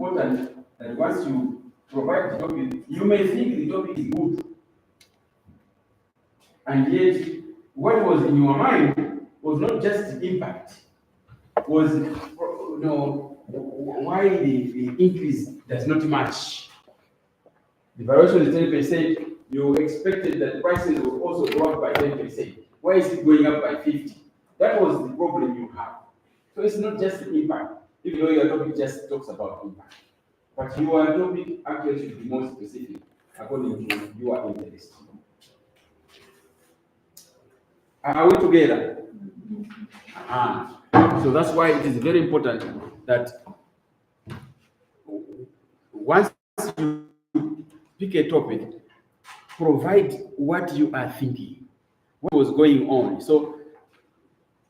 important that once you provide the topic, you may think the topic is good, and yet what was in your mind was not just the impact, was why the increase does not match. The variation is 10%. You expected that prices will also go up by 10%. Why is it going up by 50%? That was the problem you have. So it's not just the impact, even though your topic just talks about impact. But your topic actually should be more specific according to your interest. Are we together? So that's why it is very important that once you pick a topic, provide what you are thinking, what was going on. So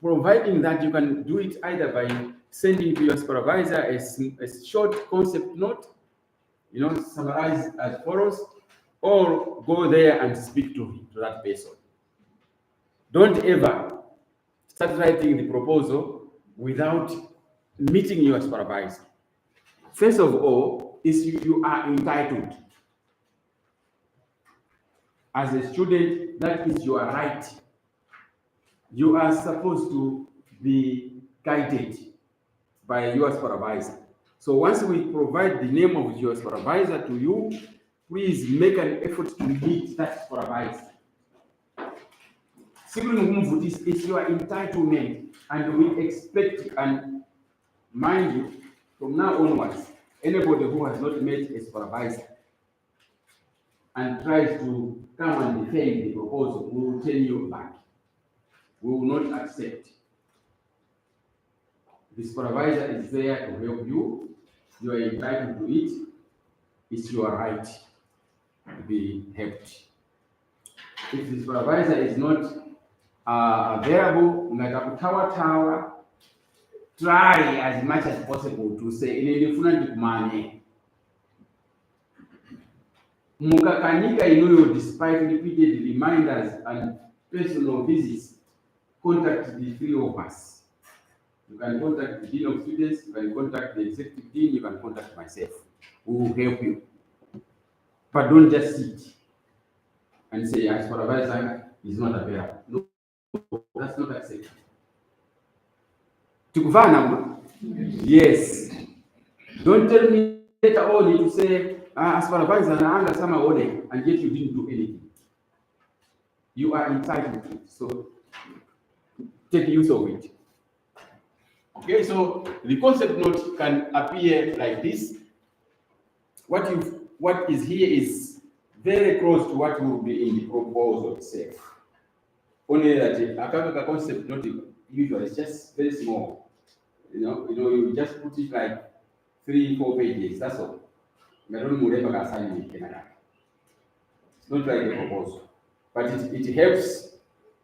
providing that, you can do it either by sending to your supervisor a short concept note, summarize as follows, or go there and speak to that person. Don't ever start writing the proposal without meeting your supervisor. First of all, is you are entitled. As a student, that is your right. You are supposed to be guided by your supervisor. So once we provide the name of your supervisor to you, please make an effort to meet that supervisor. It's your entitlement, and we expect, and mind you, from now onwards, anybody who has not met a supervisor and tries to come and defend the proposal, we will turn you back. We will not accept. The supervisor is there to help you. You are entitled to it. It's your right to be helped. If the supervisor is not available, try as much as possible to say, despite repeated reminders and personal visits, contact the three of us. You can contact the Dean of Students, you can contact the Executive Dean, you can contact myself. We will help you. But don't just sit and say, our supervisor is not available. No, that's not acceptable. Yes. Don't tell me later on to say, as supervisor, and yet you didn't do anything. You are entitled to it, so take use of it. Okay, so the concept note can appear like this. What is here is very close to what will be in the proposal itself. Only that a concept note usually is just very small. You just put it like 3-4 pages. That's all. It's not like a proposal, but it helps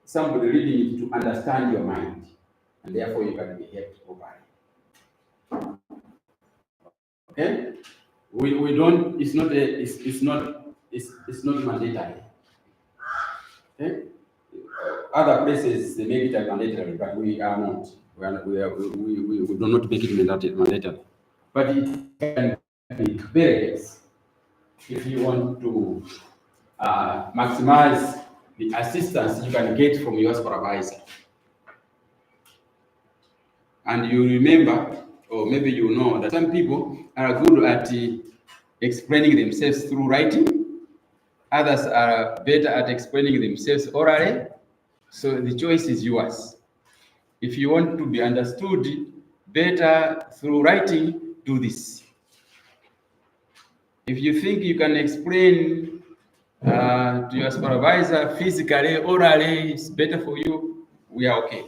somebody reading it to understand your mind, and therefore you can be helped properly. Okay, we don't. It's not mandatory. Okay, other places they make it mandatory, but we are not. We do not make it mandatory, but it can be very helpful if you want to maximize the assistance you can get from your supervisor. And you remember, or maybe you know, that some people are good at explaining themselves through writing. Others are better at explaining themselves orally. So the choice is yours. If you want to be understood better through writing, do this. If you think you can explain to your supervisor physically, orally, it's better for you, we are okay.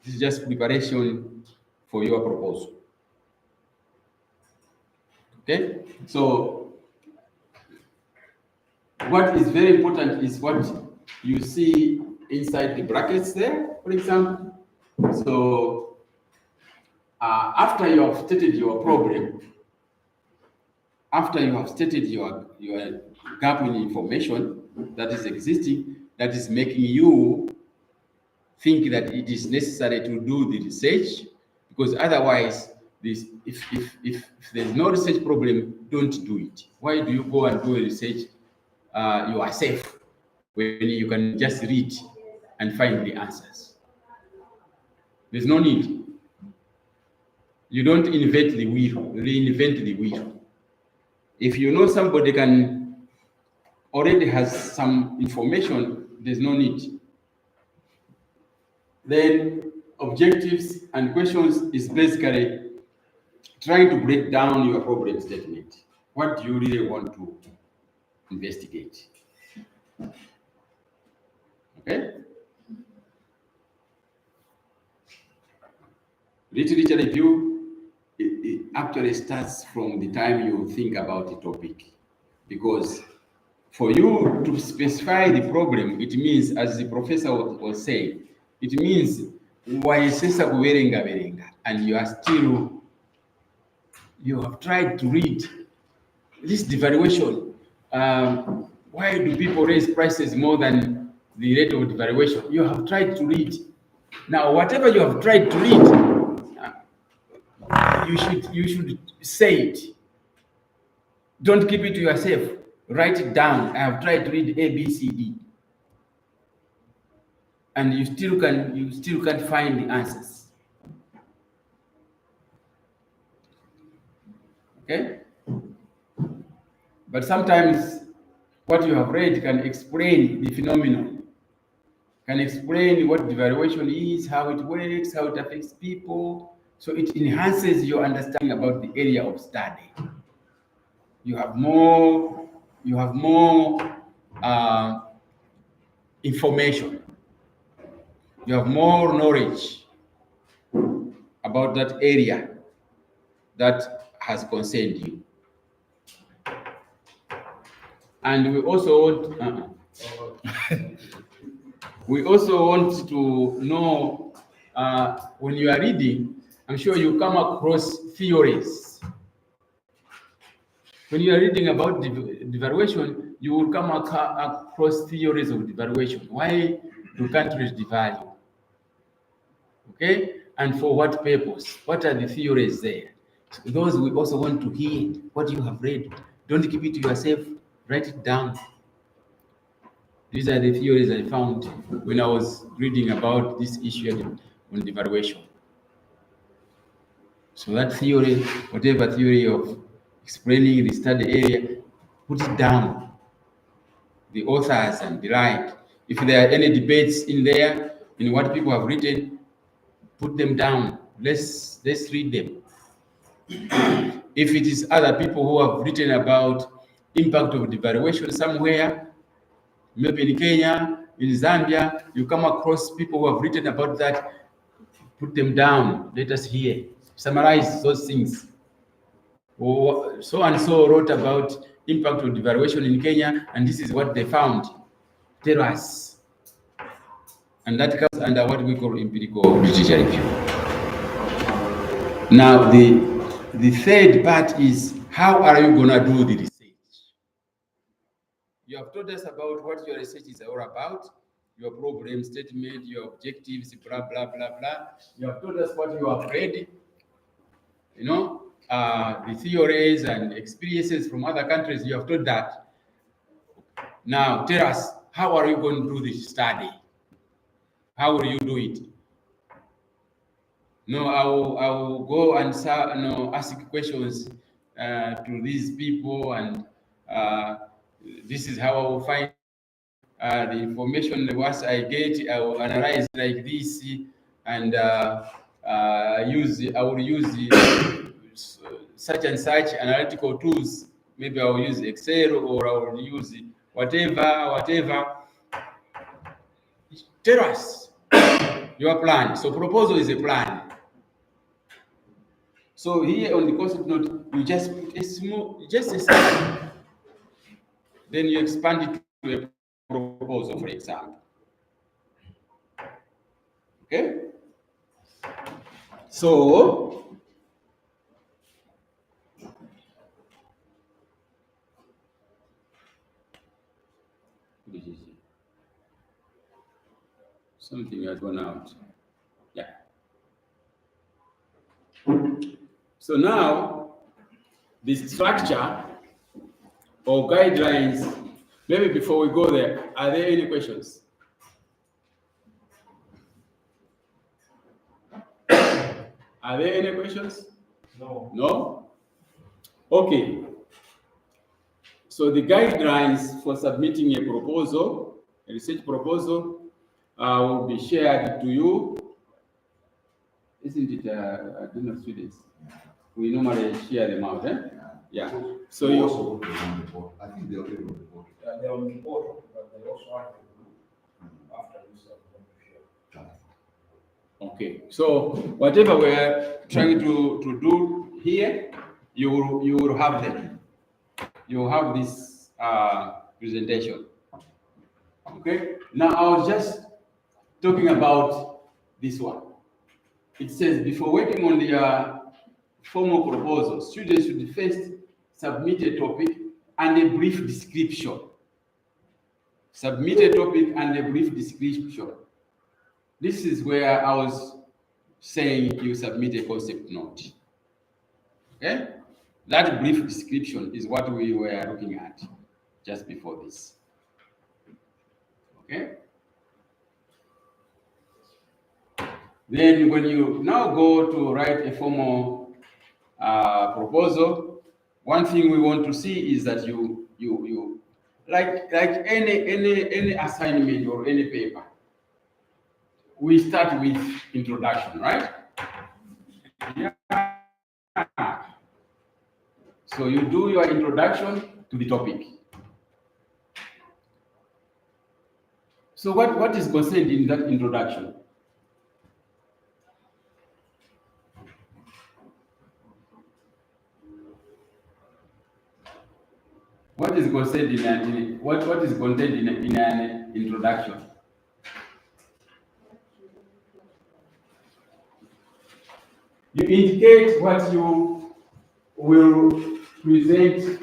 This is just preparation for your proposal. Okay? So, what is very important is what you see inside the brackets there, for example. So, after you have stated your problem, after you have stated your gap in information that is existing, that is making you think that it is necessary to do the research, because otherwise this if there's no research problem, don't do it. Why do you go and do a research yourself when you can just read and find the answers? There's no need. You don't invent the wheel, reinvent the wheel. If you know somebody can already has some information, there's no need. Then objectives and questions is basically trying to break down your problem statement. What do you really want to investigate? Okay? Literature review, it actually starts from the time you think about the topic. Because for you to specify the problem, it means, as the professor was saying, it means waisesa kuverenga verenga, and you have tried to read this devaluation. Why do people raise prices more than the rate of devaluation? You have tried to read. Now, whatever you have tried to read, you should say it. Don't keep it to yourself. Write it down. I have tried to read A, B, C, D, and you still can't find the answers. Okay? But sometimes what you have read can explain the phenomenon, can explain what devaluation is, how it works, how it affects people. So it enhances your understanding about the area of study. You have more information. You have more knowledge about that area that has concerned you. And we also want we also want to know, when you are reading, I'm sure you come across theories. When you are reading about devaluation, you will come across theories of devaluation. Why do countries devalue? Okay, and for what purpose? What are the theories there? So those we also want to hear what you have read. Don't keep it to yourself. Write it down. These are the theories I found when I was reading about this issue on devaluation. So that theory, whatever theory of explaining the study area, put it down. The authors and the like. If there are any debates in there, in what people have written, put them down. Let's read them. If it is other people who have written about impact of devaluation somewhere, maybe in Kenya, in Zambia, you come across people who have written about that, put them down. Let us hear. Summarize those things. Or so and so wrote about impact of devaluation in Kenya, and this is what they found. Tell us. And that comes under what we call empirical literature review. Now, the third part is, how are you going to do the research? You have told us about what your research is all about, your problem statement, your objectives, blah, blah, blah, blah. You have told us what you have read, the theories and experiences from other countries. You have told that. Now, tell us, how are you going to do this study? How will you do it? No, I will go and ask questions to these people, and this is how I will find the information. Once I get, I will analyze like this, and I will use such and such analytical tools. Maybe I will use Excel, or I will use whatever. Tell us your plan. So proposal is a plan. So here on the concept note, you just put a summary. Then you expand it to a proposal, for example. Okay? So something has gone out. Yeah. So now, the structure or guidelines, maybe before we go there, are there any questions? Are there any questions? No. No? Okay. So the guidelines for submitting a proposal, a research proposal, will be shared to you. Isn't it, students? We normally share them out, eh? Yeah. So you also on the board. I think they're already on the board. They're on the board, but they also have to do after this share. Okay, so whatever we are trying to do here, you will have them. You will have this presentation. Okay. Now I was just talking about this one. It says before working on the formal proposal, students should first submit a topic and a brief description. Submit a topic and a brief description. This is where I was saying you submit a concept note. Okay? That brief description is what we were looking at just before this. Okay? Then when you now go to write a formal proposal, one thing we want to see is that you like any assignment or any paper, we start with introduction, right? Yeah. So you do your introduction to the topic. So what is contained in that introduction? What is contained in what is contained in an introduction? You indicate what you will present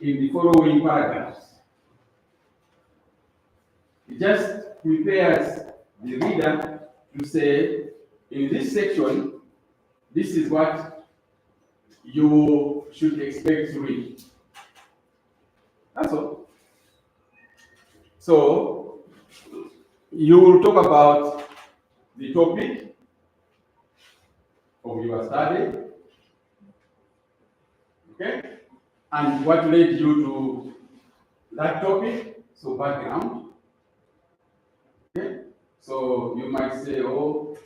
in the following paragraphs. It just prepares the reader to say, in this section, this is what you should expect to read. That's all. So, you will talk about the topic of your study, okay? And what led you to that topic, so background. Okay? So you might say, for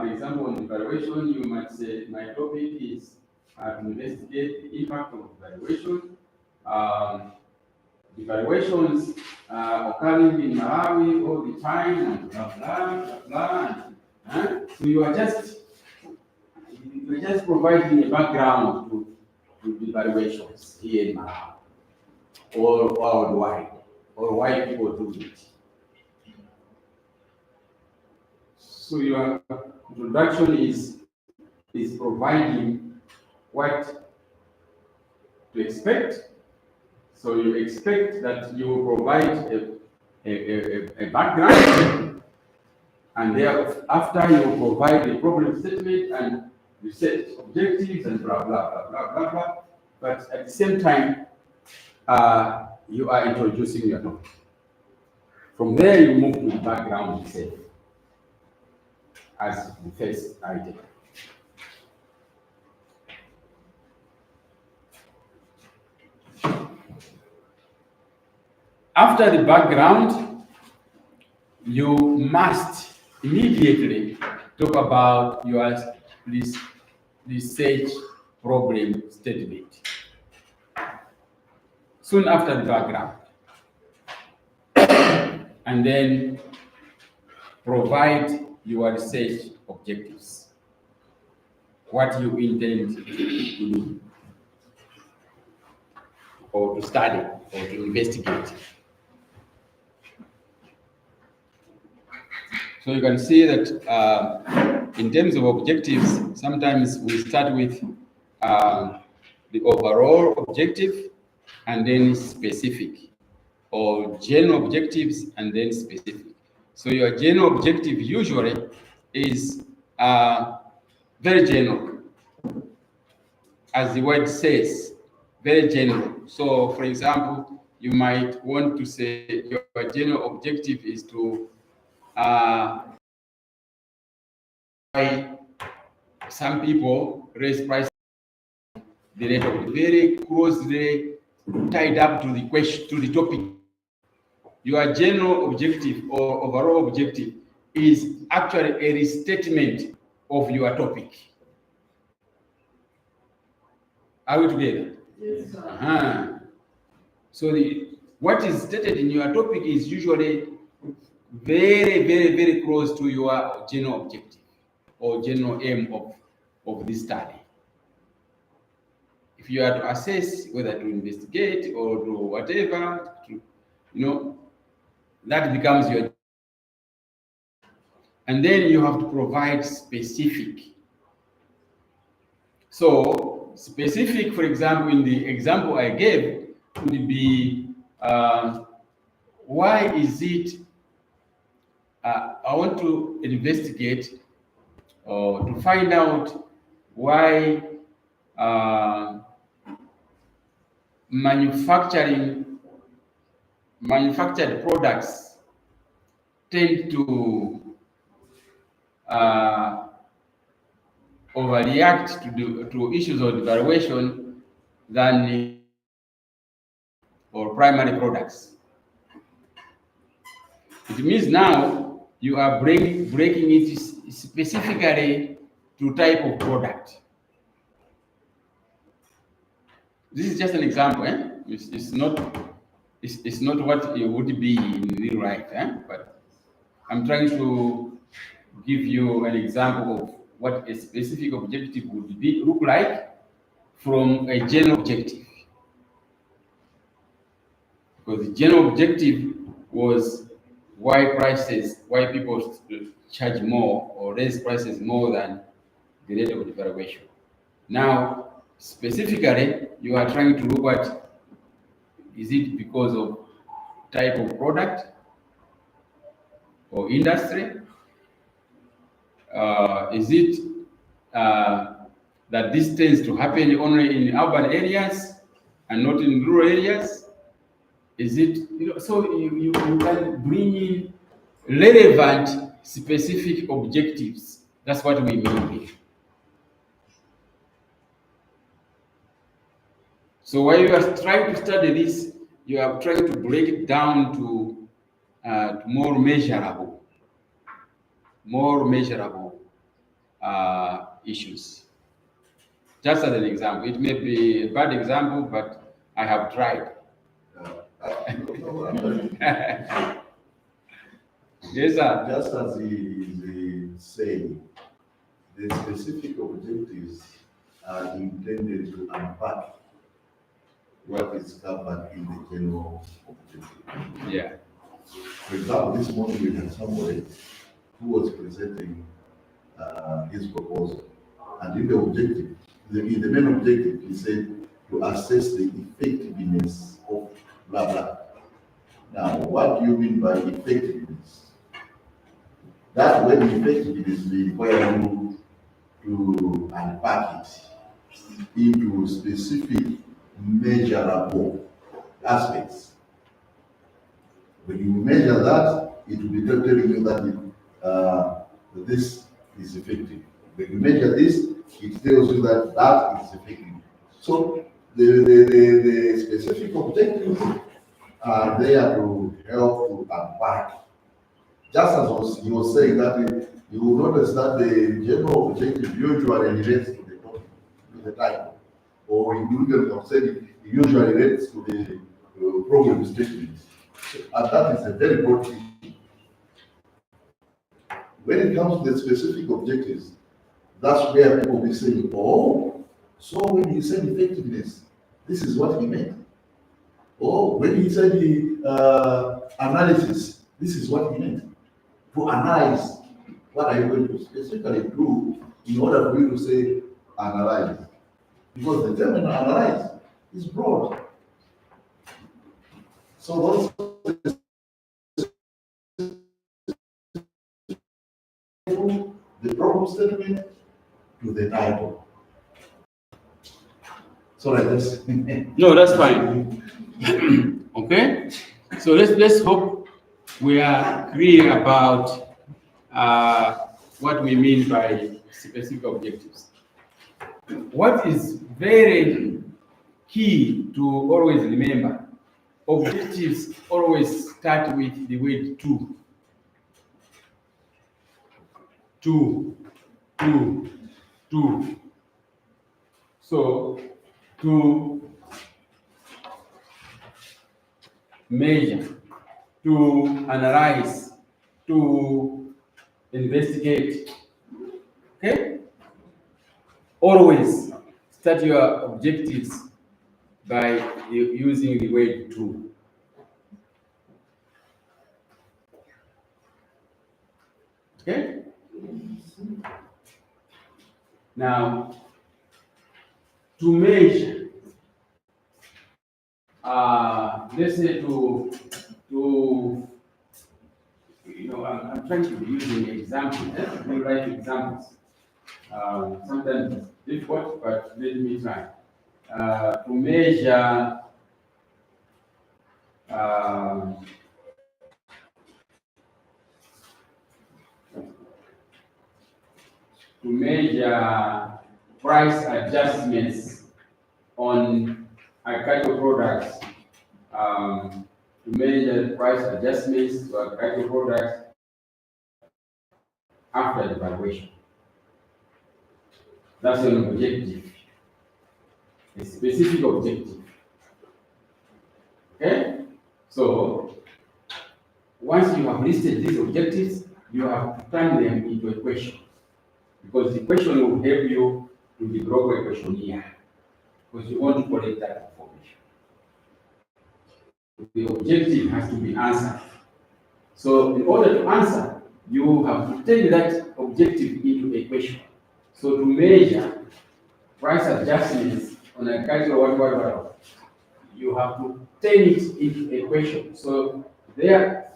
example, on evaluation, you might say, my topic is to investigate the impact of evaluation. Evaluations occurring in Malawi all the time, and blah, blah, blah, blah. So you're just providing a background to the evaluations here in Malawi, or worldwide, or why people do it. So your introduction is providing what to expect. So you expect that you will provide a background, and thereafter you will provide a problem statement and research objectives and blah blah blah blah blah blah. But at the same time, you are introducing your topic. From there, you move to the background itself as the first item. After the background, you must immediately talk about your research problem statement. Soon after the background. And then provide your research objectives. What you intend to do, or to study, or to investigate. So you can see that in terms of objectives, sometimes we start with the overall objective and then specific, or general objectives and then specific. So your general objective usually is very general. as the word says, very general. So, for example, you might want to say your general objective is to why some people raise prices, the rate of very closely tied up to the question, to the topic. Your general objective or overall objective is actually a restatement of your topic. Are we together? Yes, sir. Uh-huh. So what is stated in your topic is usually very, very, very close to your general objective or general aim of this study. If you are to assess whether to investigate or do whatever, that becomes your. And then you have to provide specific. So specific, for example, in the example I gave, would be why is it I want to investigate or to find out why manufactured products tend to overreact to issues of devaluation than or primary products. It means now you are breaking it specifically to type of product. This is just an example. It's not what it would be in real life. But I'm trying to give you an example of what a specific objective would look like from a general objective. Because the general objective was why people charge more or raise prices more than the rate of devaluation. Now, specifically, you are trying to look at, is it because of type of product or industry? Is it that this tends to happen only in urban areas and not in rural areas? Is it, so you can bring in relevant specific objectives. That's what we mean here. So while you are trying to study this, you are trying to break it down to more measurable issues. Just as an example, it may be a bad example, but I have tried. Yes, sir. Just as he is saying, the specific objectives are intended to unpack what is covered in the general objective. Yeah. For example, this morning we had somebody who was presenting his proposal, and in the objective, in the main objective, he said to assess the effectiveness of blah blah. Now, what do you mean by effectiveness? That word effectiveness we require you to unpack it into specific, measurable aspects. When you measure that, it will be telling you that this is effective. When you measure this, it tells you that that is effective. So the specific objectives are there to help to unpack. Just as he was saying that you will notice that the general objective usually relates to the topic, to the title, or in Google have said it usually relates to the problem statement. And that is a very broad thing. When it comes to the specific objectives, that's where people will be saying, oh, so when he said effectiveness, this is what he meant. Oh, when he said the analysis, this is what he meant. To analyze, what are you going to specifically do in order for you to say analyze? Because the term analyze is broad. So those the problem statement to the title. Sorry, that's. No, that's fine. Okay, so let's hope we are clear about what we mean by specific objectives. What is very key to always remember, objectives always start with the word to. To. So, to measure, to analyze, to investigate. Okay? Always start your objectives by using the word to. Okay? Now, to measure, let's say I'm trying to be using examples, real life examples. Sometimes it's difficult, but let me try. To measure price adjustments on agricultural products, to measure price adjustments to agricultural products after the valuation. That's an objective, a specific objective. Okay? So, once you have listed these objectives, you have to turn them into a question. Because the question will help you to develop a questionnaire. Because you want to collect that information. The objective has to be answered. So, in order to answer, you have to turn that objective into a question. So, to measure price adjustments on agricultural whatever, you have to turn it into a question. So, there,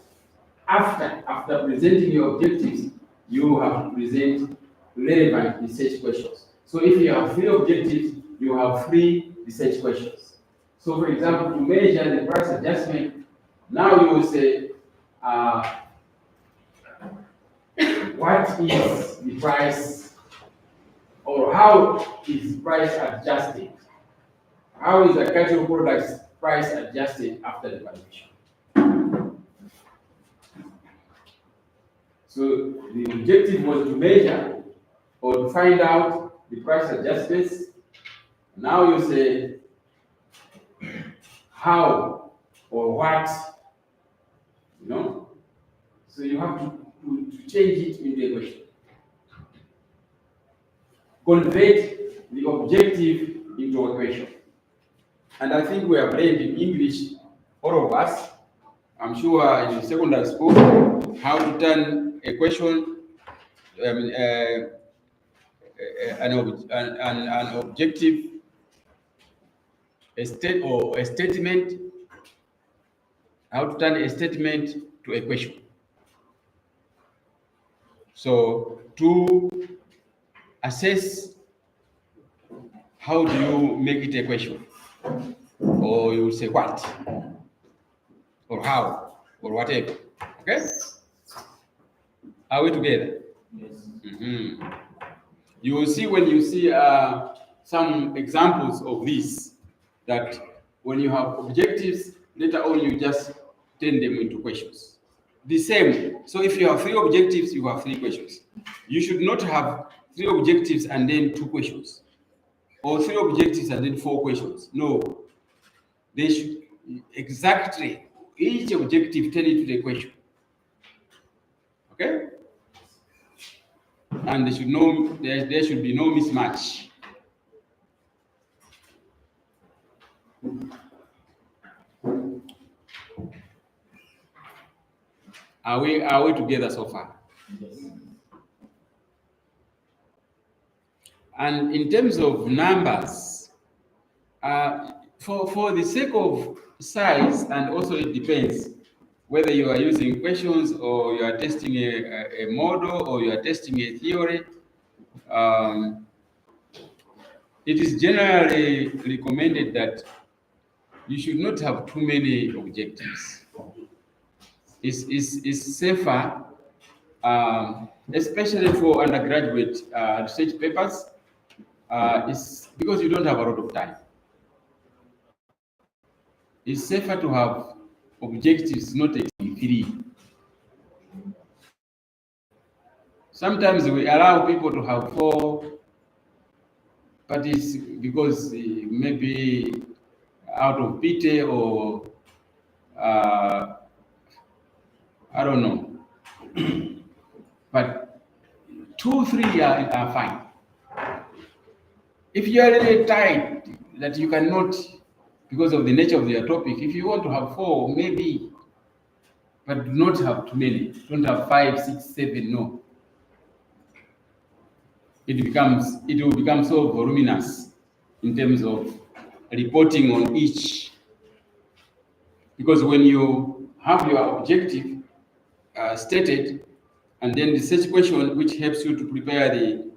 after presenting your objectives, you have to present relevant research questions. So, if you have 3 objectives, you have 3 research questions. So, for example, to measure the price adjustment, now you will say, what is the price, or how is price adjusted? How is agricultural products price adjusted after the valuation? So the objective was to measure or to find out the price adjustments. Now you say how or what, So you have to change it into a question. Convert the objective into a question. And I think we are trained in English, all of us. I'm sure in secondary school, how to turn a question, an objective, a statement, how to turn a statement to a question. So to assess, how do you make it a question? Or you say what? Or how? Or whatever. Okay? Are we together? Yes. Mm-hmm. You will see when you see some examples of this, that when you have objectives, later on you just turn them into questions. The same. So if you have 3 objectives, you have 3 questions. You should not have 3 objectives and then 2 questions. Or 3 objectives and then 4 questions. No. They should exactly, each objective turn into the question. Okay? And there should be no mismatch. Are we together so far? Yes. And in terms of numbers, for the sake of size, and also it depends whether you are using questions or you are testing a model or you are testing a theory. it is generally recommended that you should not have too many objectives. It's safer, especially for undergraduate research papers, it's because you don't have a lot of time. It's safer to have objectives not exceeding 3. Sometimes we allow people to have 4, but it's because maybe out of pity or I don't know. But 2, 3 are fine. If you are really tight that you cannot, because of the nature of your topic, if you want to have 4, maybe, but do not have too many. Don't have 5, 6, 7. No. It will become so voluminous in terms of reporting on each. Because when you have your objective stated, and then the research question which helps you to prepare the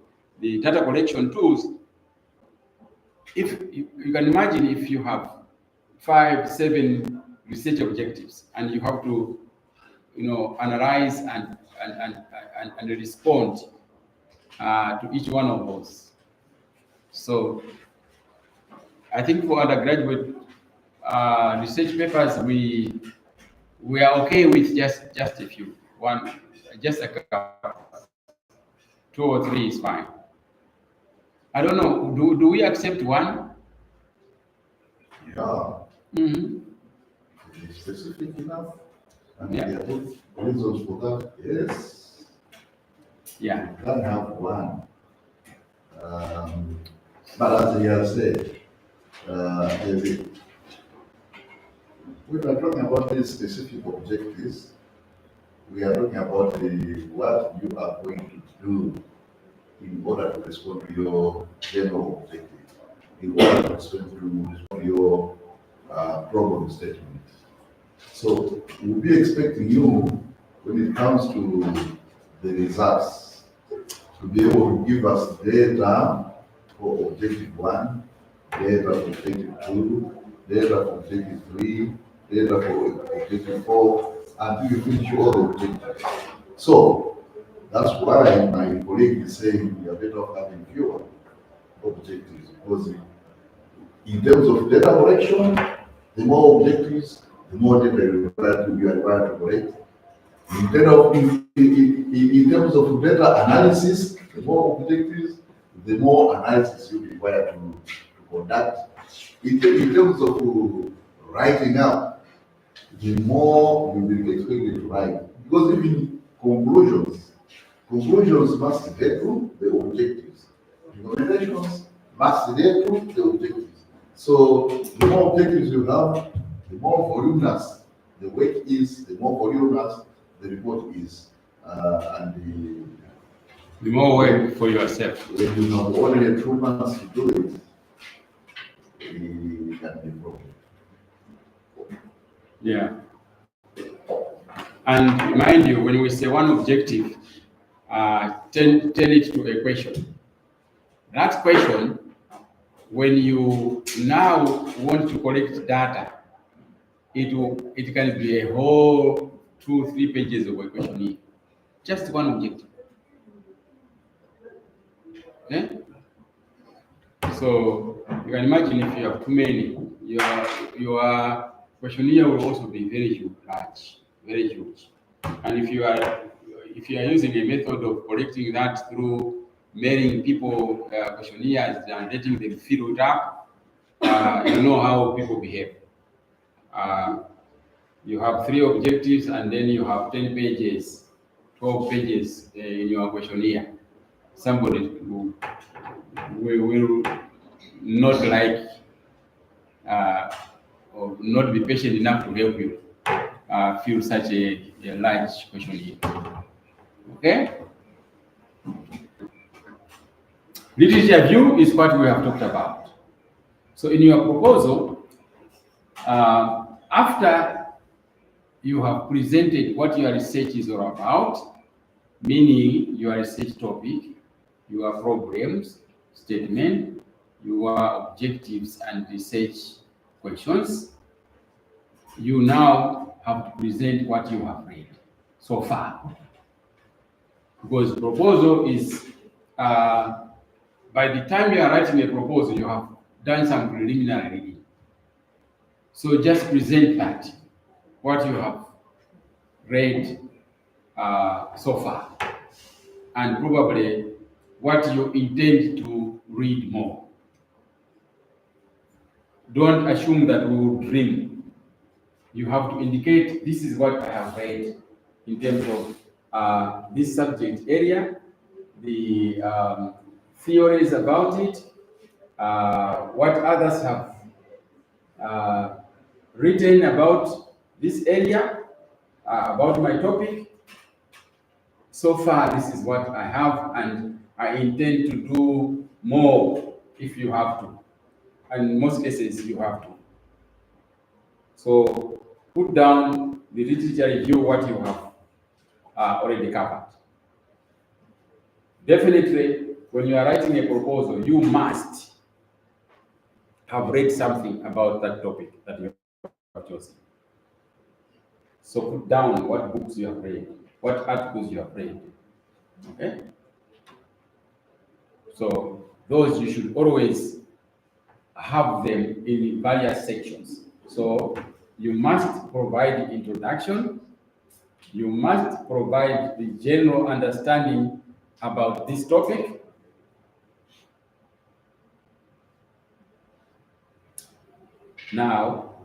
data collection tools, if you can imagine if you have 5, 7 research objectives and you have to, analyze and respond to each one of those. So I think for undergraduate research papers, we are okay with just a few. Just a couple. 2 or 3 is fine. I don't know. Do we accept 1? Yeah. Mm-hmm. Is it specific enough? And Yeah. there are good reasons for that. Yes. Yeah. You can have 1. But as you have said, we are talking about these specific objectives. We are talking about what you are going to do in order to respond to your general objective, in order to respond to your problem statement. So we'll be expecting you, when it comes to the results, to be able to give us data for objective 1, data for objective 2, data for objective 3, data for objective 4, until you finish all the objectives. So that's why my colleague is saying we are better off having fewer objectives, because in terms of data collection, the more objectives, the more data you are required to collect. In terms of data analysis, the more objectives, the more analysis you require to conduct. In terms of writing up, the more you will be expected to write. Because even conclusions must adhere to the objectives. Recommendations must adhere to the objectives. So the more objectives you have, the more voluminous the work is, the more voluminous the report is. And The more work for yourself. when you have only 2 months to do it, it can be a problem. Yeah. And mind you, when we say 1 objective, turn it to a question. That question, when you now want to collect data, it can be a whole 2, 3 pages of a questionnaire. Just 1 objective. Okay? So you can imagine if you have too many, your questionnaire will also be very large, very huge. And if you are using a method of collecting that through mailing people questionnaires and letting them fill it up, you know how people behave. You have 3 objectives and then you have 10 pages, 12 pages in your questionnaire. Somebody will not like or not be patient enough to help you fill such a large questionnaire. Okay? Literature view is what we have talked about. So in your proposal, after you have presented what your research is all about, meaning your research topic, your problems, statement, your objectives and research questions, you now have to present what you have read so far. Because proposal is, by the time you are writing a proposal, you have done some preliminary reading. So just present that, what you have read so far, and probably what you intend to read more. Don't assume that we will dream. You have to indicate, this is what I have read in terms of this subject area, the theories about it, what others have written about this area, about my topic. So far, this is what I have, and I intend to do more if you have to. And in most cases, you have to. So put down the literature review, what you have already covered. Definitely, when you are writing a proposal, you must have read something about that topic that you have chosen. So put down what books you have read, what articles you have read. Okay? So those you should always have them in various sections. So you must provide the introduction, you must provide the general understanding about this topic. Now,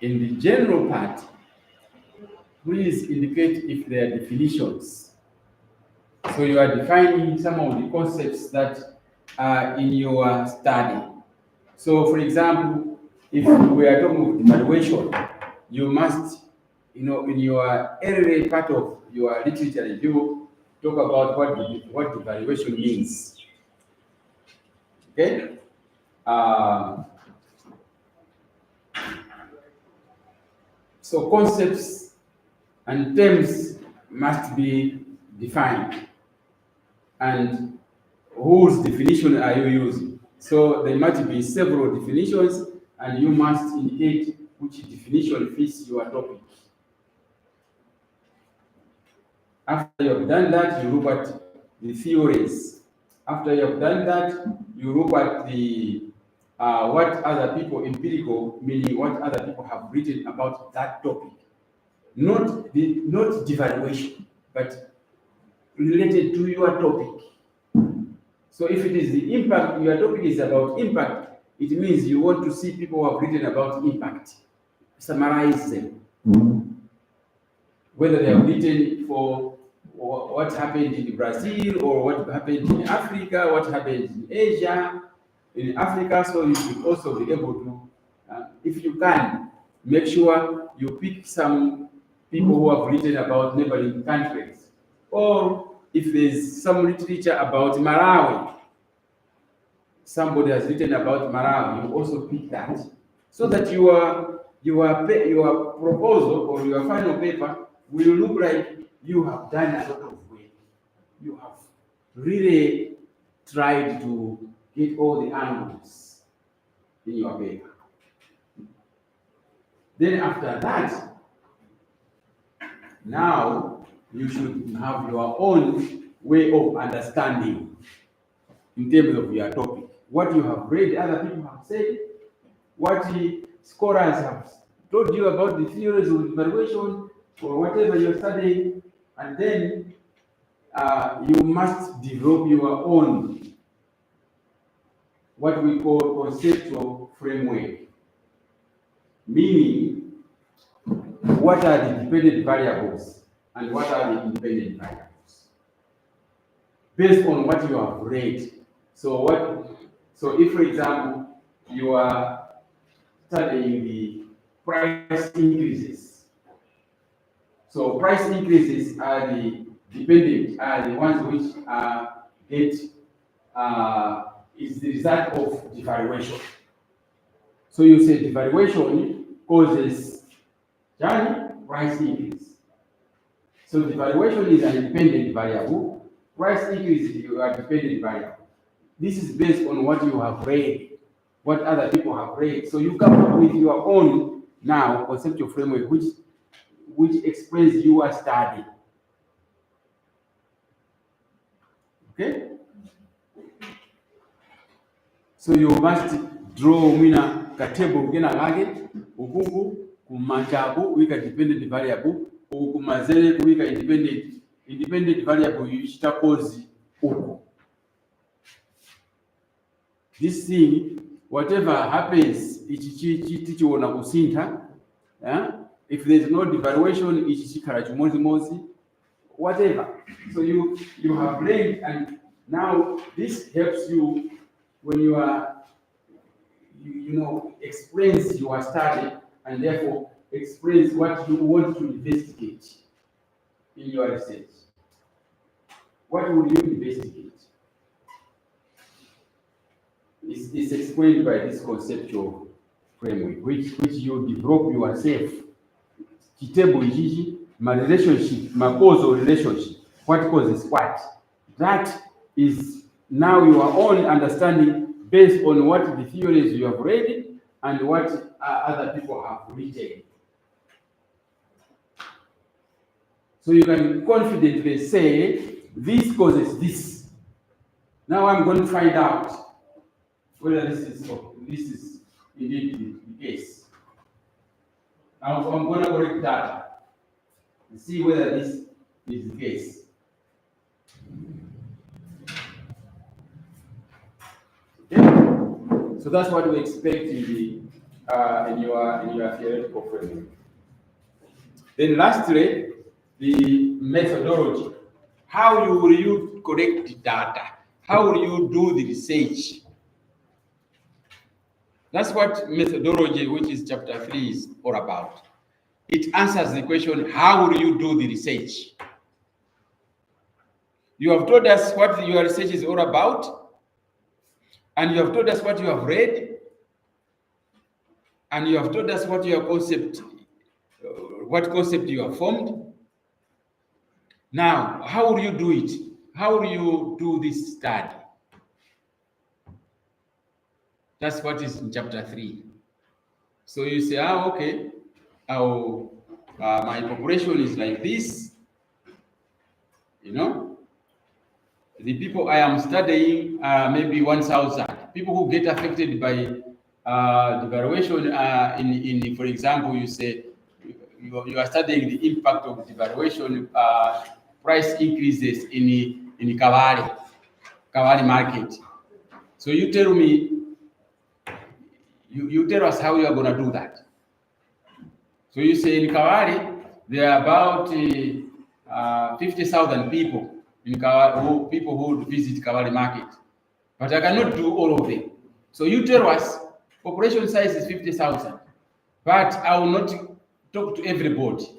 in the general part, please indicate if there are definitions. So you are defining some of the concepts that are in your study. So, for example, if we are talking of evaluation, you must, in your early part of your literature review, talk about what evaluation means. Okay? So concepts and terms must be defined. And whose definition are you using? So there might be several definitions, and you must indicate which definition fits your topic. After you have done that, you look at the theories. After you have done that, you look at the what other people, empirical, meaning what other people have written about that topic. Not the devaluation, but related to your topic. So if it is the impact, your topic is about impact, it means you want to see people who have written about impact. Summarize them. Whether they have written for what happened in Brazil, or what happened in Africa, what happened in Asia, in Africa. So you should also be able to, if you can, make sure you pick some people who have written about neighboring countries. Or if there's some literature about Malawi, somebody has written about Malawi, you also pick that, so that your proposal or your final paper will look like you have done a lot of work. You have really tried to get all the angles in your paper. Then after that, now you should have your own way of understanding in terms of your topic. What you have read, other people have said, what the scholars have told you about the theories of evaluation or whatever you're studying, and then you must develop your own, what we call conceptual framework. Meaning, what are the dependent variables and what are the independent variables? Based on what you have read. So if, for example, you are studying the price increases. So price increases are the dependent, are the ones which is the result of devaluation. So you say devaluation causes price increase. So devaluation is an independent variable. Price increase is a dependent variable. this is based on what you have read, what other people have read. So you come up with your own now conceptual framework, which explains your study. Okay? So you must draw a table ukuku kumanjabu wika dependent variable ukumazele wika independent variable yuchita cause uku. This thing, whatever happens, ichichiona kusintha. If there's no devaluation, ichichikala chimozi, whatever. So you have learned, and now this helps you when you are, explains your study, and therefore explains what you want to investigate in your research. What will you investigate? It's explained by this conceptual framework, which you develop yourself. Kitable ichi, my relationship, my causal relationship. What causes what? That is now your own understanding based on what the theories you have read and what other people have written. So you can confidently say, this causes this. Now I'm going to find out whether this is indeed the case. Now I'm going to correct data and see whether this is the case. Okay? So that's what we expect in your theoretical framework. Then lastly, the methodology. How will you collect the data? How will you do the research? That's what methodology, which is chapter 3, is all about. It answers the question, how will you do the research? You have told us what your research is all about, and you have told us what you have read, and you have told us what concept you have formed. Now, how will you do it? How will you do this study? That's what is in chapter 3. So you say, okay, my population is like this. The people I am studying are maybe 1,000. People who get affected by devaluation in, for example, you say you are studying the impact of devaluation, price increases in Kawali market. So you tell me, you tell us how you are going to do that. So you say in Kawali, there are about 50,000 people in Kawali, people who visit Kawali market. But I cannot do all of them. So you tell us, population size is 50,000. But I will not talk to everybody.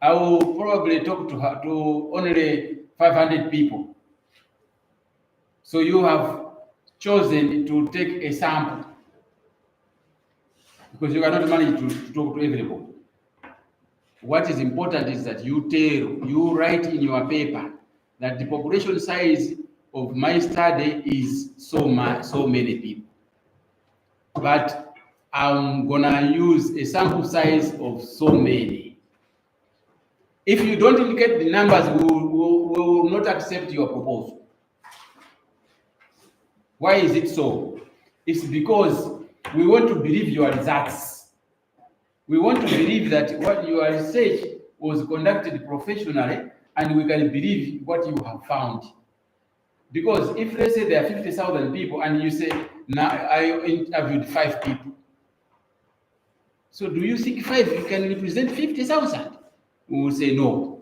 I will probably talk to only 500 people. So you have chosen to take a sample, because you cannot manage to talk to everybody. What is important is that you write in your paper that the population size of my study is so many people. But I'm gonna use a sample size of so many. If you don't indicate the numbers, we will not accept your proposal. Why is it so? It's because we want to believe your results. We want to believe that what your research was conducted professionally, and we can believe what you have found. Because if let's say there are 50,000 people and you say, now I interviewed 5 people. So do you think 5 you can represent 50,000? We will say no.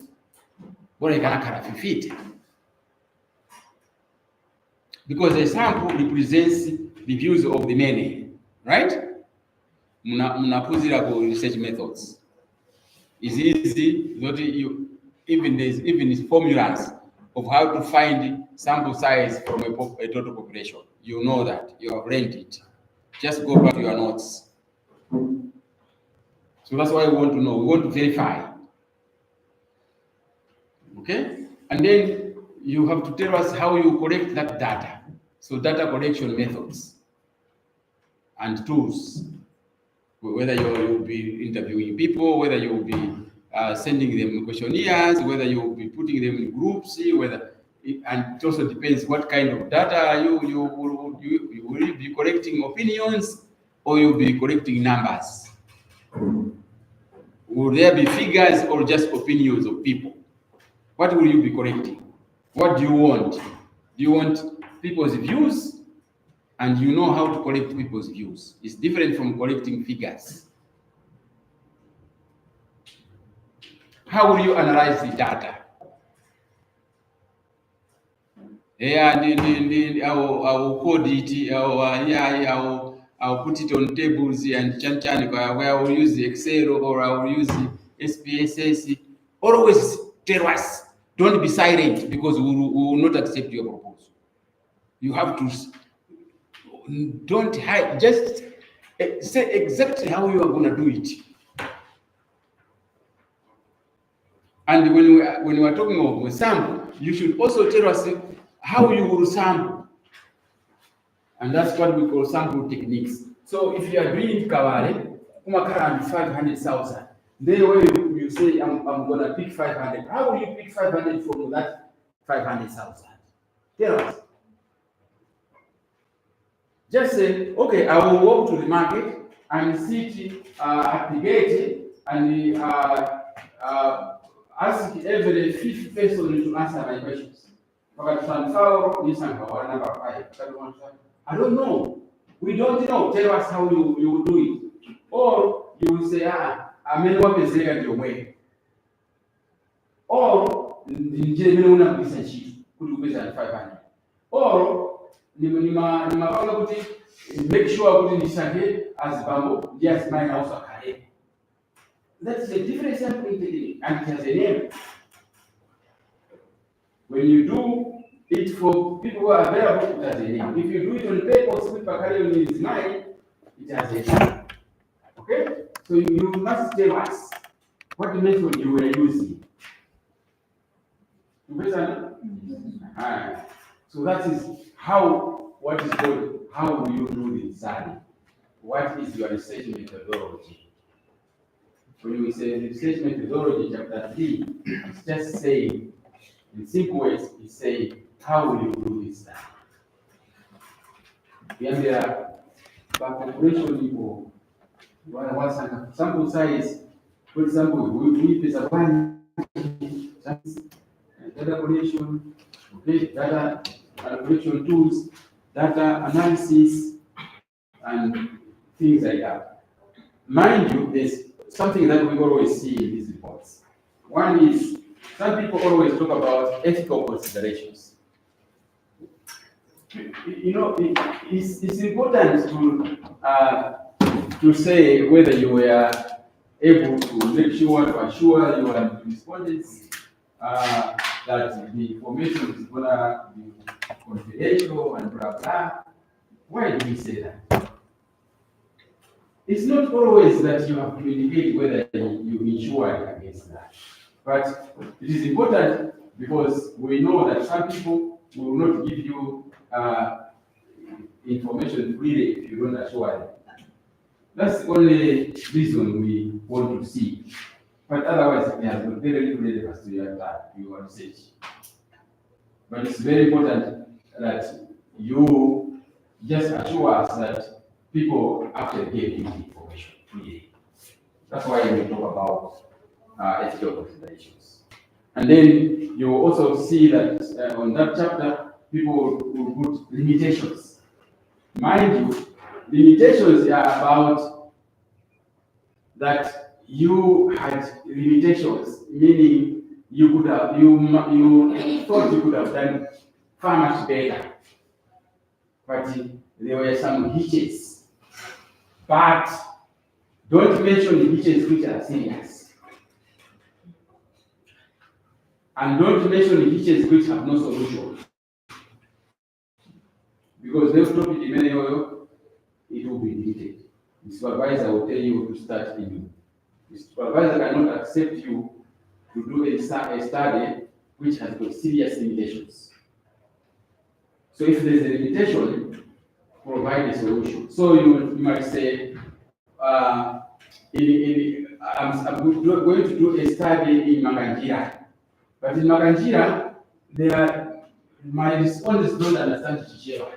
Because a sample represents the views of the many, right? Munapuzira research methods. It's easy, not you even there's formulas of how to find sample size from a total population. You know that, you have learned it. Just go back to your notes. So that's why we want to know, we want to verify. Okay? And then you have to tell us how you collect that data. So data collection methods and tools, whether you'll be interviewing people, whether you'll be sending them questionnaires, whether you'll be putting them in groups, and it also depends what kind of data you will be collecting opinions or you'll be collecting numbers. Will there be figures or just opinions of people? What will you be collecting? What do you want? Do you want people's views? And you know how to collect people's views. It's different from collecting figures. How will you analyze the data? Yeah, I will code it, I'll put it on tables and where I will use the Excel or I will use the SPSS. Always tell us, don't be silent because we will not accept your proposal. You have to, don't hide, just say exactly how you are going to do it. And when we are talking of sample, you should also tell us how you will sample. And that's what we call sample techniques. So if you are doing Kawale, around 500,000, then when you say, I'm going to pick 500, how will you pick 500 from that 500,000? Tell us. Just say, okay, I will walk to the market and sit at the gate and ask every fifth person to answer my questions. I don't know. We don't know. Tell us how you will do it. Or you will say, I'm in what is there your way. Or, in general, I'm a business sheet. Could be 500. Or, make sure I put in as Bambo, yes, mine also carry. That's a different sampling technique, and it has a name. When you do it for people who are available, it has a name. If you do it on paper, with carry in his mind, it has a name. Okay? So you must tell us what method you were using. So that is what is called, how will you do the study? What is your research methodology? When we say research methodology, chapter 3, it's just saying, in simple ways, it's saying, how will you do this study? Then there are population people, sample size, for example, we is a one data collection, okay, data calculation tools, data analysis, and things like that. Mind you, there's something that we always see in these reports. One is, some people always talk about ethical considerations. You know, it's important to say whether you were able to make sure to assure your respondents that the information is going to be confidential and blah blah. Why do we say that? It's not always that you have to indicate whether you insure against that. But it is important because we know that some people will not give you information freely if you don't assure them. That's the only reason we want to see. But otherwise, it has got very little relevance to your research. But it's very important that you just assure us that people actually gave you the information freely. That's why we talk about ethical considerations. And then you also see that on that chapter, people will put limitations. Mind you, limitations are about that you had limitations, meaning you could have, you thought you could have done far much better, but there were some hitches. But don't mention the hitches which are serious, and don't mention the hitches which have no solution, because they'll stop it in many oil, it will be deleted. The supervisor will tell you to start in. The supervisor cannot accept you to do a study which has got serious limitations. So if there's a limitation, provide a solution. So you might say, I'm going to do a study in Makanjira, but in Makanjira, my respondents don't understand Chichewa.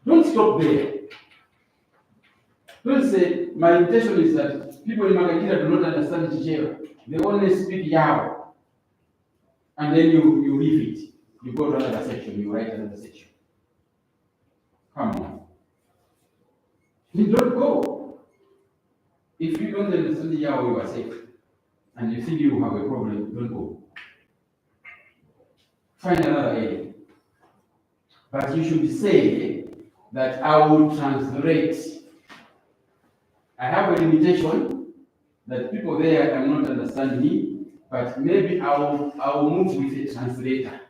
Don't stop there. Don't say, my intention is that people in Makanjira do not understand Chichewa. They only speak Yao. And then you leave it. You go to another section, you write another section. Come on. You don't go. If you don't understand Yao, you are safe. And you think you have a problem, don't go. Find another area. But you should say that I will translate. I have a limitation that people there cannot understand me, but maybe I will move with a translator.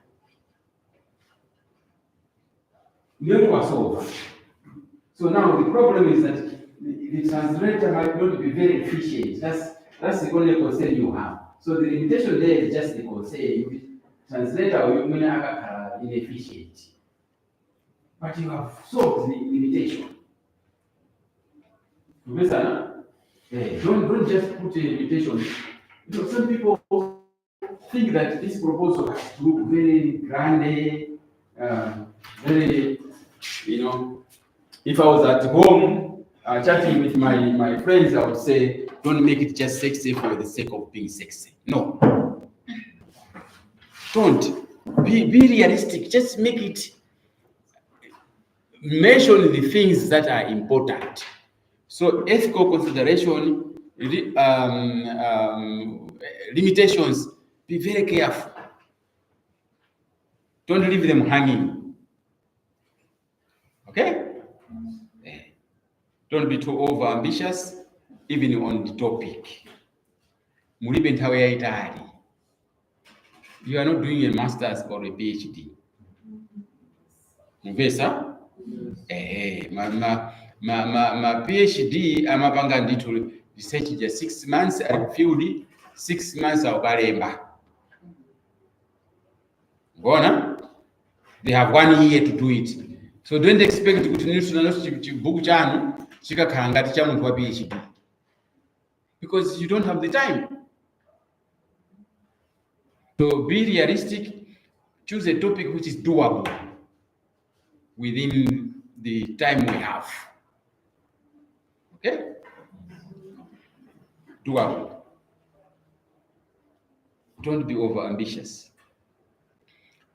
So now the problem is that the translator might not be very efficient. That's the only concern you have. So the limitation there is just the concern. Translator will be inefficient. But you have solved the limitation. Don't just put a limitation. Some people think that this proposal has to look very grand, very, if I was at home chatting with my friends, I would say, don't make it just sexy for the sake of being sexy. No. Don't. Be realistic. Just make it, mention the things that are important. So ethical consideration, limitations, be very careful. Don't leave them hanging. Okay? Don't be too over ambitious, even on the topic. You are not doing a master's or a PhD. Muvesa? My PhD, I'm a to research just 6 months, I feel 6 months of Garemba. They have 1 year to do it. So don't expect to book PhD because you don't have the time. So be realistic, choose a topic which is doable within the time we have. Okay? Doable. Don't be over ambitious,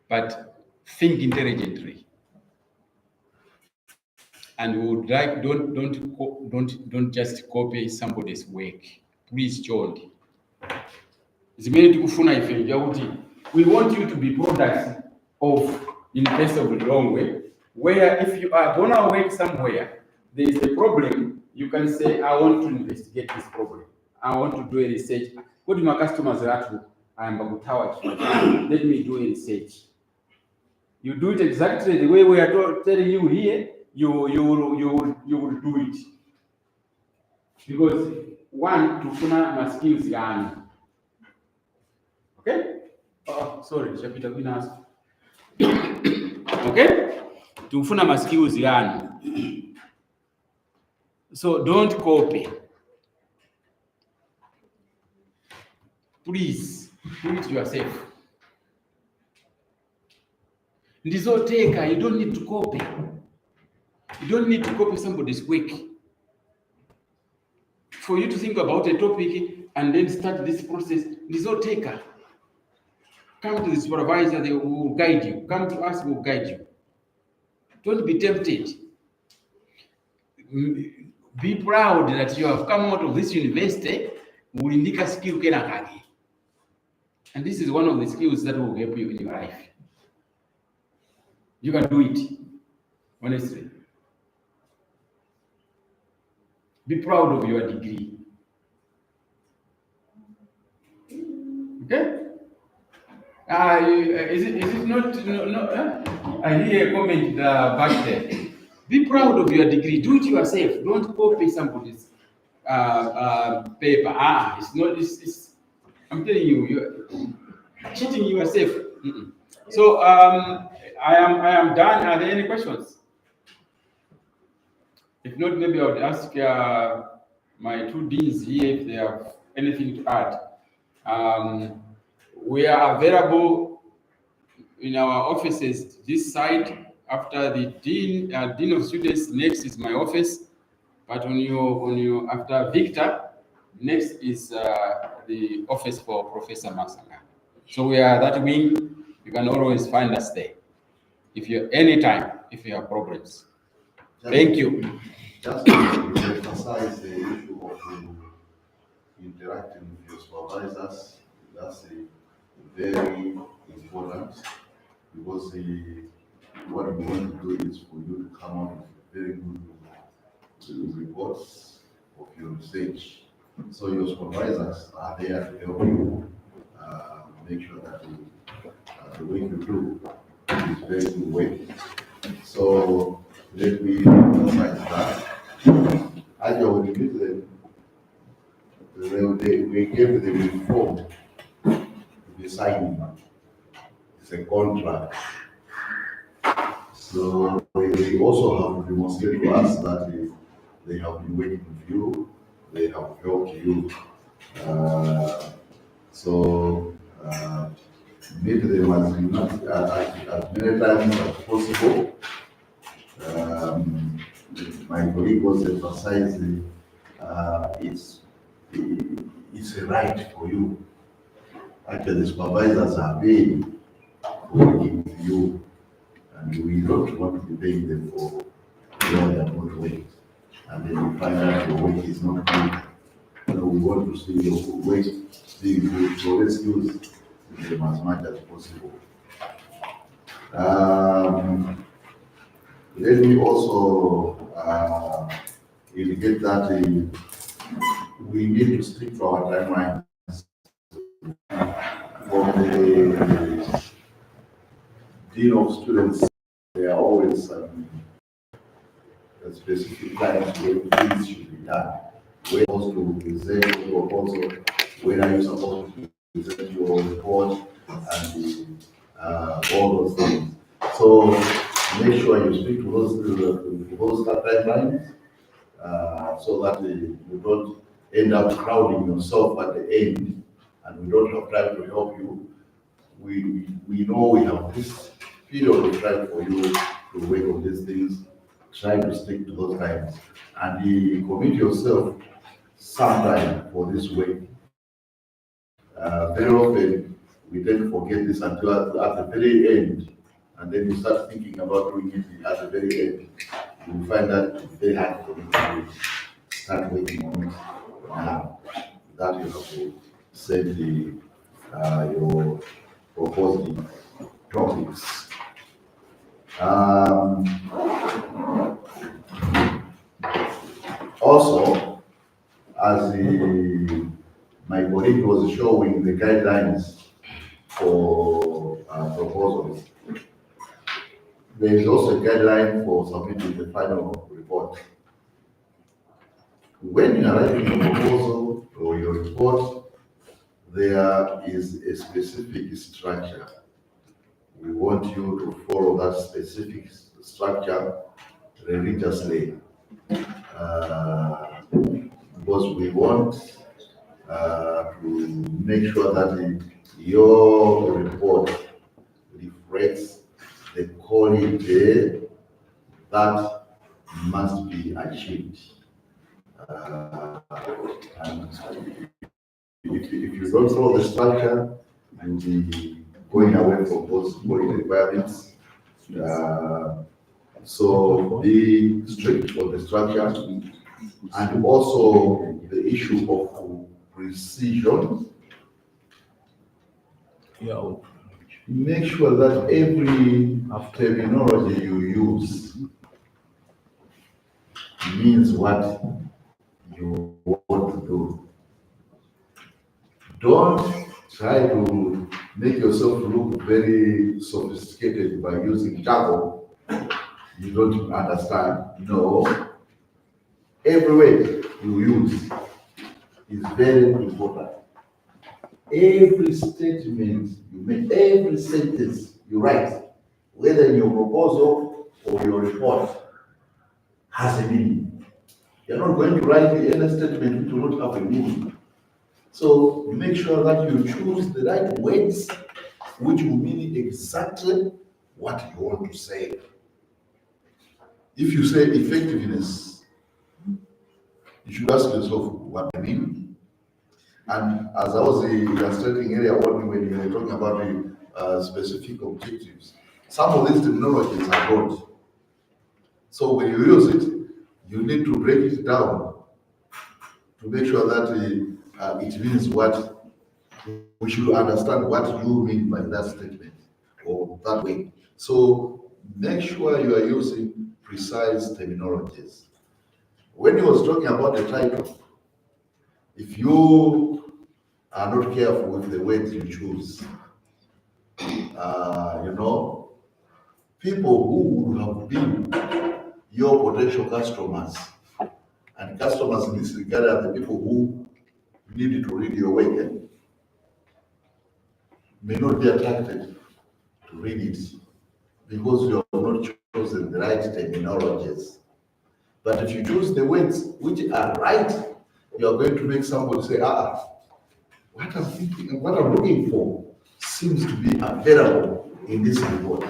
but think intelligently. And we would like, don't just copy somebody's work. Please, John. We want you to be products of University of Lilongwe, where if you are gonna work somewhere, there is a problem, you can say, I want to investigate this problem. I want to do a research. Go to my customers let me do a research. You do it exactly the way we are telling you here, you will do it. Because one, to funa my skills yani. Okay? Oh, sorry, Chapita Winners. Okay? To funa my skills yani. So don't copy. Please do it yourself. Ndizoteka, you don't need to copy. You don't need to copy somebody's work. For you to think about a topic and then start this process, ndizoteka. Come to the supervisor, they will guide you. Come to us, we will guide you. Don't be tempted. Be proud that you have come out of this university with a skill. And this is one of the skills that will help you in your life. You can do it, honestly. Be proud of your degree. Okay? Is it not? No, I hear a comment back there. Be proud of your degree. Do it yourself. Don't copy somebody's paper. It's not. I'm telling you, you're cheating yourself. So I am done. Are there any questions? If not, maybe I would ask my two deans here if they have anything to add. We are available in our offices this side. After the dean of students, next is my office. But after Victor, next is the office for Professor Masanga. So we are that wing. You can always find us there. If you have problems. Thank you. Just to emphasize the issue of interacting with your supervisors, that's very important, because what we want to do is for you to come up with very good reports of your research. So your supervisors are there to help you make sure that the work you do is very good work. So let me emphasize that. As you will meet them, we gave them a form to be signing. It's a contract. So they also have demonstrated to us that they have been working with you, they have helped you. Meet them as many times as possible. My colleague was emphasizing it's a right for you. Actually, the supervisors are paying for working with you, and we don't want to be paying them for where they are not working. And then you find out your work is not good. We want to see your work being good, so let's use them as much as possible. Let me also indicate that we need to stick to our timeline. For the dean of students, there are always specific times when things should be done. We're supposed to present your proposal, when are you supposed to present your report, and all those things. So make sure you speak to those timelines, so that you don't end up crowding yourself at the end, and we don't have time to help you. We know we have this period of time for you to work on these things. Try to stick to those times, and commit yourself some time for this work. Very often we tend to forget this until at the very end, and then you start thinking about doing it at the very end. You will find that it's very hard for you to start working on it now. That you have to send your proposed topics. Also, as my colleague was showing the guidelines for proposals, there is also a guideline for submitting the final report. When you are writing a proposal or your report, there is a specific structure. We want you to follow that specific structure religiously, because we want to make sure that your report reflects the quality that must be achieved. And if you don't follow the structure, you'll be going away from those quality requirements. So be strict on the structure, and also the issue of precision. Make sure that every terminology you use means what you want to do. Don't try to make yourself look very sophisticated by using jargon you don't understand. No. Every word you use is very important. Every statement you make, every sentence you write, whether in your proposal or your report, has a meaning. You're not going to write any statement which will not have a meaning. So you make sure that you choose the right words which will mean exactly what you want to say. If you say effectiveness, you should ask yourself what I mean. And as I was illustrating earlier on when you were talking about the specific objectives, some of these terminologies are broad. So when you use it, you need to break it down to make sure that it means what we should understand what you mean by that statement or that way. So make sure you are using precise terminologies. When he was talking about the title, if you are not careful with the words you choose, people who would have been your potential customers, and customers in this regard are the people who need to read your work, may not be attracted to read it because you have not chosen the right terminologies. But if you choose the words which are right, you are going to make somebody say, what I'm thinking and what I'm looking for seems to be available in this report.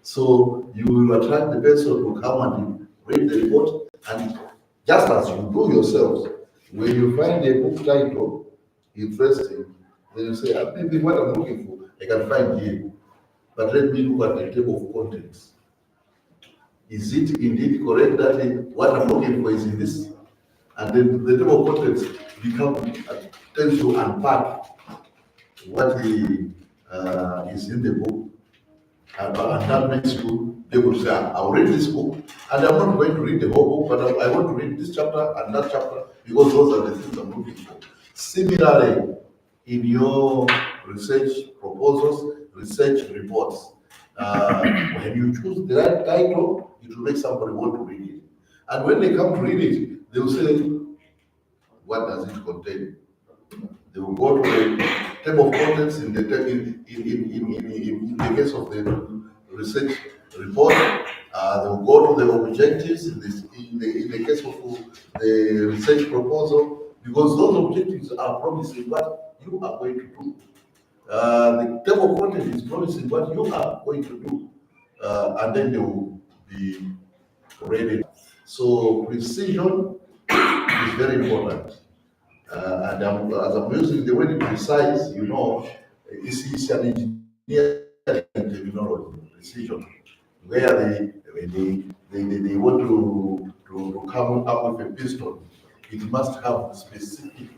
So you will attract the person who come and read the report, and just as you do yourselves, when you find a book title interesting, then you say, maybe what I'm looking for, I can find here. But let me look at the table of contents. Is it indeed correct that what I'm looking for is in this? And then the table of contents tends to unpack what is in the book. And that makes you able to say, I'll read this book, and I'm not going to read the whole book, but I want to read this chapter and that chapter because those are the things I'm looking for. Similarly, in your research proposals, research reports, when you choose the right title, it will make somebody want to read it. And when they come to read it, they will say, what does it contain? They will go to the table of contents in the case of the research report. They will go to the objectives in the case of the research proposal, because those objectives are promising what you are going to do. The table of contents is promising what you are going to do, and then they will be ready. So precision is very important. And as I'm using the word precise, it's an engineering terminology, precision, where they want to come up with a piston. It must have specific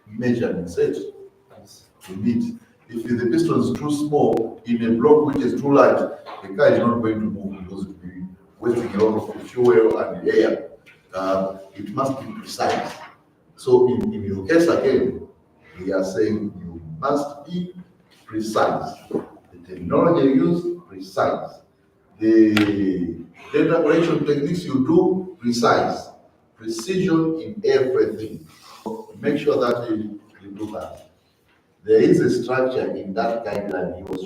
measurement set to meet. If the piston is too small in a block which is too large, the car is not going to move because it will be wasting a lot of fuel and air. It must be precise. So in your case again, we are saying you must be precise. The terminology you use, precise. The data collection techniques you do, precise. Precision in everything. Make sure that you do that. There is a structure in that guideline he was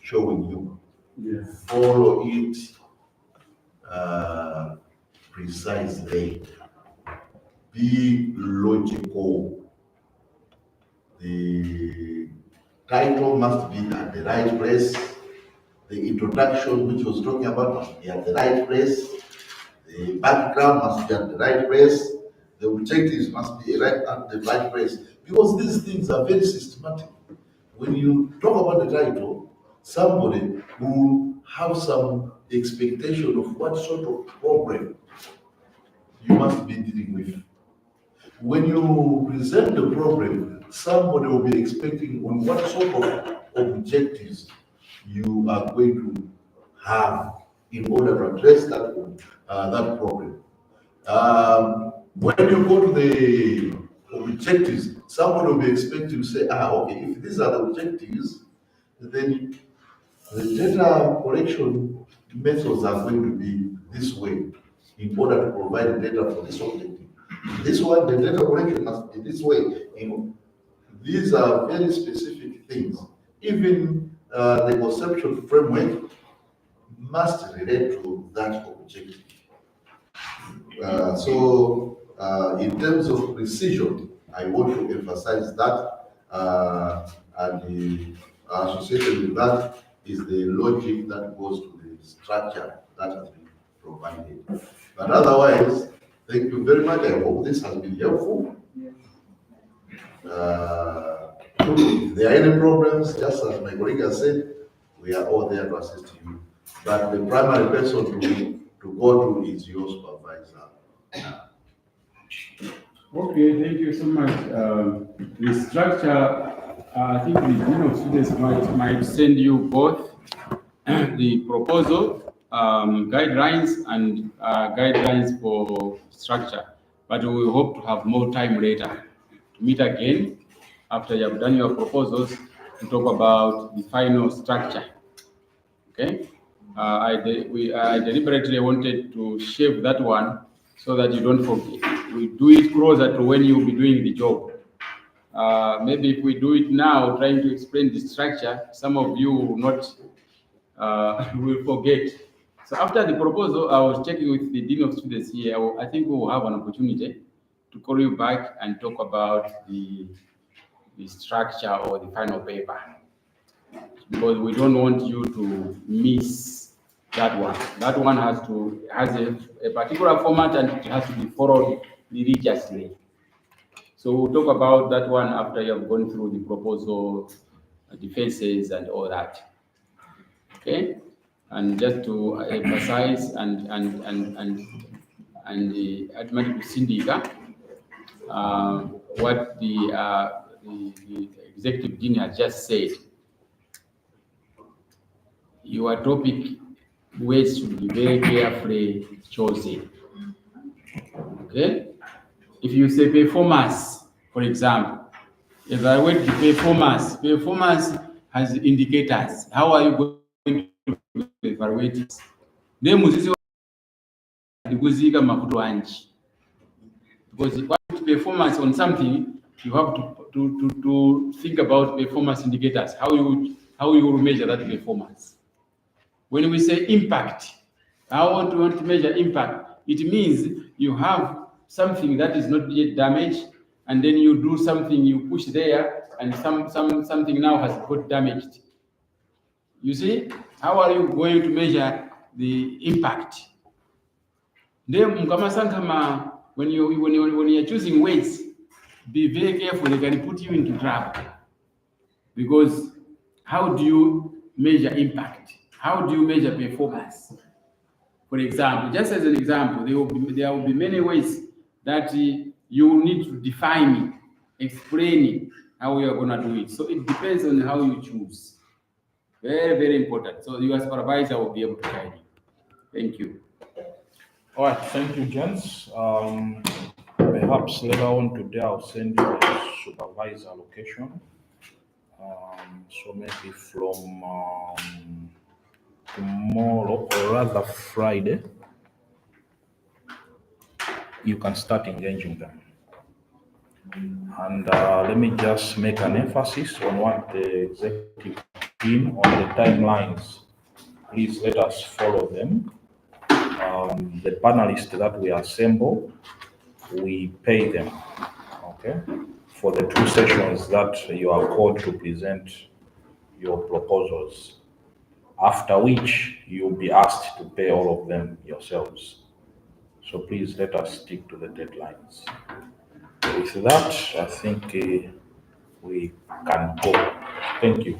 showing you. Yes. Follow it precisely. Be logical. The title must be at the right place. The introduction, which was talking about, must be at the right place. The background must be at the right place. The objectives must be at the right place. Because these things are very systematic. When you talk about the title, somebody will have some expectation of what sort of problem you must be dealing with. When you present the problem, somebody will be expecting on what sort of objectives you are going to have in order to address that problem. When you go to the objectives, somebody will be expecting to say, okay, if these are the objectives, then the data collection methods are going to be this way in order to provide data for this objective. This one, the data collection must be this way. These are very specific things. Even the conceptual framework must relate to that objective. In terms of precision, I want to emphasize that, and associated with that is the logic that goes to the structure that has been provided. But otherwise, thank you very much. I hope this has been helpful. If there are any problems, just as my colleague has said, we are all there to assist you. But the primary person to go to is your supervisor. Okay, thank you so much. The structure, I think the Dean of Students might send you both the proposal, guidelines, and guidelines for structure. But we hope to have more time later to meet again after you have done your proposals to talk about the final structure. Okay? I deliberately wanted to shave that one so that you don't forget. We do it closer to when you'll be doing the job. Maybe if we do it now, trying to explain the structure, some of you will not will forget. So after the proposal, I was checking with the Dean of Students here. I think we will have an opportunity to call you back and talk about the structure or the final paper, because we don't want you to miss that one. That one has a particular format and it has to be followed religiously. So we'll talk about that one after you have gone through the proposal, defenses, and all that. Okay, and just to emphasize and ultimately Sindika, what the executive dean has just said. Your topic words should be very carefully chosen. Okay? If you say performance, for example, evaluate the performance has indicators. How are you going to evaluate it? Then because performance on something, you have to think about performance indicators. How you will measure that performance. When we say impact, how do you want to measure impact? It means you have something that is not yet damaged, and then you do something, you push there, and something now has got damaged. You see, how are you going to measure the impact? Then, when you're choosing weights, be very careful. They can put you into trouble, because how do you measure impact? How do you measure performance? For example, just as an example, there will be many ways that you need to define, explaining how you are going to do it. So it depends on how you choose. Very, very important. So your supervisor will be able to guide you. Thank you. All right, thank you, gents. Perhaps later on today I'll send you a supervisor location. So maybe from tomorrow, or rather Friday, you can start engaging them. And let me just make an emphasis on what the executive team on the timelines. Please let us follow them. The panelists that we assemble, we pay them, okay, for the 2 sessions that you are called to present your proposals, after which you'll be asked to pay all of them yourselves. So please let us stick to the deadlines. With that, I think we can go. Thank you.